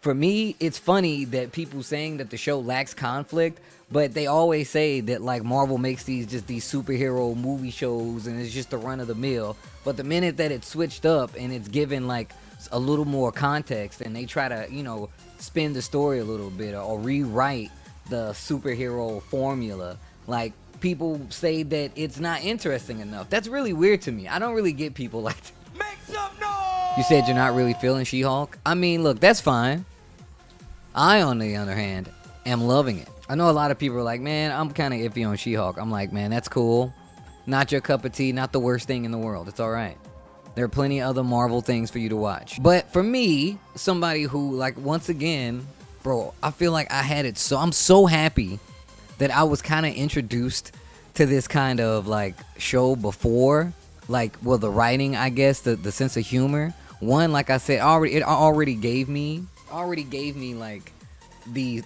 for me, it's funny that people saying that the show lacks conflict, but they always say that like Marvel makes these superhero movie shows and it's just a run of the mill. But the minute that it's switched up and it's given like a little more context and they try to, spin the story a little bit or rewrite the superhero formula, like people say that it's not interesting enough. That's really weird to me. I don't really get people like that. Make some noise! You said you're not really feeling She-Hulk? I mean, look, that's fine. I, on the other hand, am loving it. I know a lot of people are like, man, I'm kind of iffy on She-Hulk. I'm like, man, that's cool. Not your cup of tea, not the worst thing in the world. It's all right. There are plenty of other Marvel things for you to watch. But for me, somebody who, like, once again, bro, I feel like I had it so... I'm so happy that I was kind of introduced to this kind of, like, show before. Like, well, the writing, I guess, the sense of humor. One, like I said, it already gave me, like, the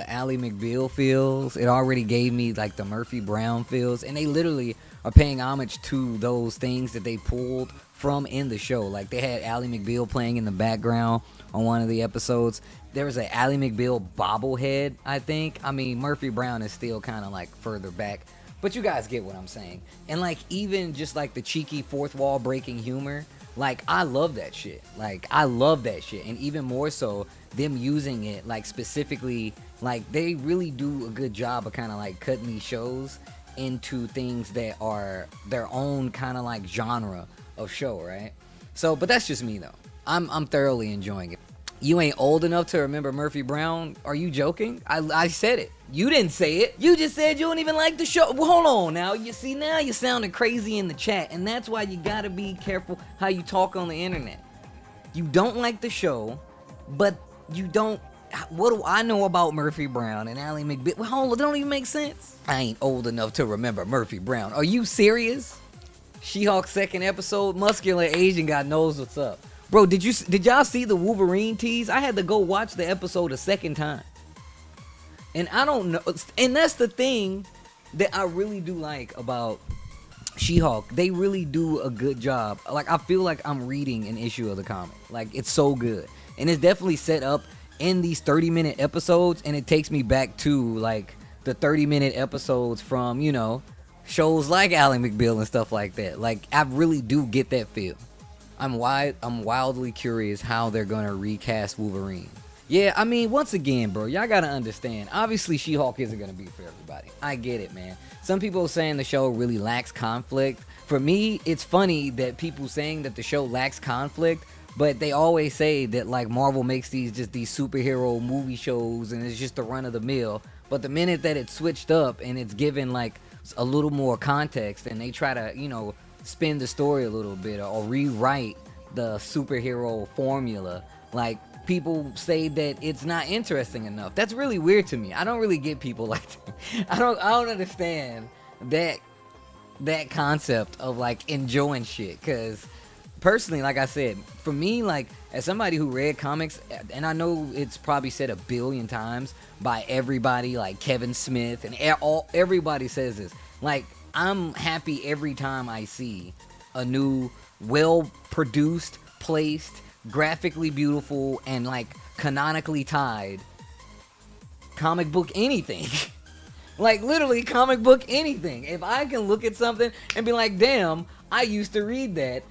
Ally McBeal feels. It already gave me like the Murphy Brown feels, and they literally are paying homage to those things that they pulled from in the show. Like they had Ally McBeal playing in the background on one of the episodes. There was an Ally McBeal bobblehead, I think. I mean, Murphy Brown is still kind of like further back, but you guys get what I'm saying. And like even just like the cheeky fourth wall breaking humor, like I love that shit. Like I love that shit, and even more so them using it like specifically, like they really do a good job of kind of like cutting these shows into things that are their own kind of like genre of show, right? So, but that's just me though. I'm thoroughly enjoying it. You ain't old enough to remember Murphy Brown? Are you joking? I said it. You didn't say it. You just said you don't even like the show. Well, hold on now. You see, now you're sounding crazy in the chat, and that's why you gotta be careful how you talk on the internet. You don't like the show, but you don't... What do I know about Murphy Brown and Ally McBeal? Well, hold on, that don't even make sense. I ain't old enough to remember Murphy Brown. Are you serious? She-Hulk second episode, muscular Asian guy knows what's up. Bro, did y'all see the Wolverine tease? I had to go watch the episode a second time. And I don't know, and that's the thing that I really do like about She-Hulk. They really do a good job. Like, I feel like I'm reading an issue of the comic. Like, it's so good. And it's definitely set up in these 30-minute episodes, and it takes me back to, like, the 30-minute episodes from, shows like Ally McBeal and stuff like that. Like, I really do get that feel. I'm wildly curious how they're gonna recast Wolverine. Yeah, I mean, once again, bro, y'all gotta understand. Obviously, She-Hulk isn't gonna be for everybody. I get it, man. Some people are saying the show really lacks conflict. For me, it's funny that people saying that the show lacks conflict, but they always say that like Marvel makes these superhero movie shows and it's just a run of the mill. But the minute that it's switched up and it's given like a little more context and they try to, spin the story a little bit or rewrite the superhero formula, like people say that it's not interesting enough. That's really weird to me. I don't really get people like that. I don't understand that concept of like enjoying shit, because personally, like I said, for me, like as somebody who read comics, and I know it's probably said 1 billion times by everybody, like Kevin Smith and everybody says this, like I'm happy every time I see a new, well-produced, placed, graphically beautiful, and like canonically tied comic book anything. Like literally comic book anything. If I can look at something and be like, damn, I used to read that,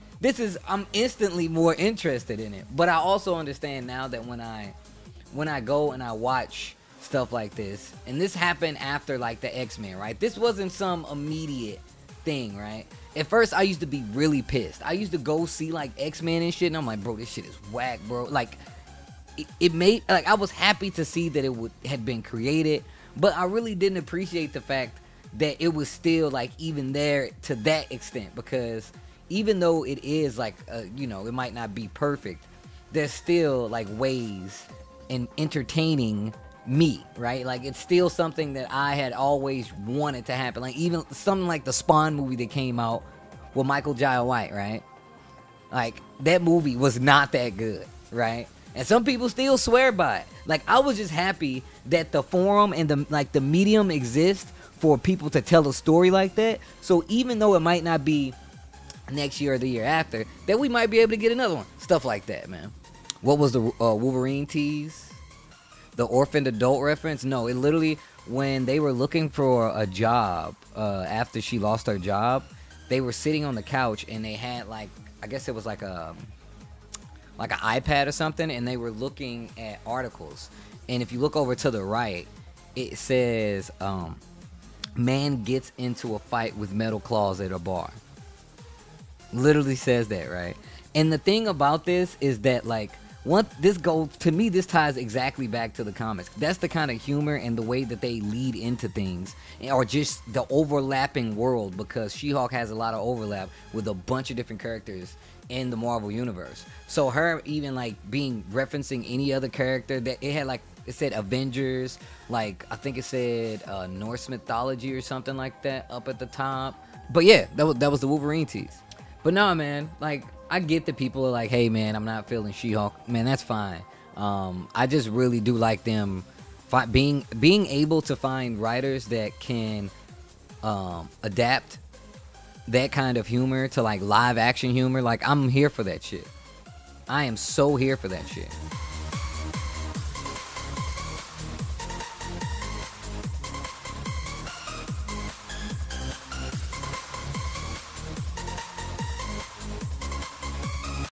I'm instantly more interested in it. But I also understand now that when I go and I watch stuff like this, and this happened after like the X-Men, right? This wasn't some immediate thing, right? At first I used to be really pissed. I used to go see like X-Men and shit, and I'm like, bro, this shit is whack, bro. Like it made, like I was happy to see that it had been created, but I really didn't appreciate the fact that it was still like even there to that extent, because even though it is like it might not be perfect, there's still like ways in entertaining me, right? Like it's still something that I had always wanted to happen. Like even something like the Spawn movie that came out with Michael Jai White, right? Like that movie was not that good, right? And some people still swear by it. Like I was just happy that the forum and the medium exists for people to tell a story like that. So even though it might not be next year or the year after, that we might be able to get another one. Stuff like that, man. What was the Wolverine tease? The orphaned adult reference? No, it literally, when they were looking for a job after she lost her job, they were sitting on the couch and they had like, I guess it was like an iPad or something, and they were looking at articles. And if you look over to the right, it says, man gets into a fight with metal claws at a bar. Literally says that, right? And the thing about this is that, like, this ties exactly back to the comics. That's the kind of humor and the way that they lead into things, or just the overlapping world, because She-Hulk has a lot of overlap with a bunch of different characters in the Marvel universe. So her even like being referencing any other character, that it had, like, it said Avengers, like I think it said Norse mythology or something like that up at the top. But yeah, that was the Wolverine tease. But no, man, like, I get that people are like, hey man, I'm not feeling She-Hulk. Man, that's fine. I just really do like them being able to find writers that can adapt that kind of humor to like live action humor. Like, I'm here for that shit. I am so here for that shit.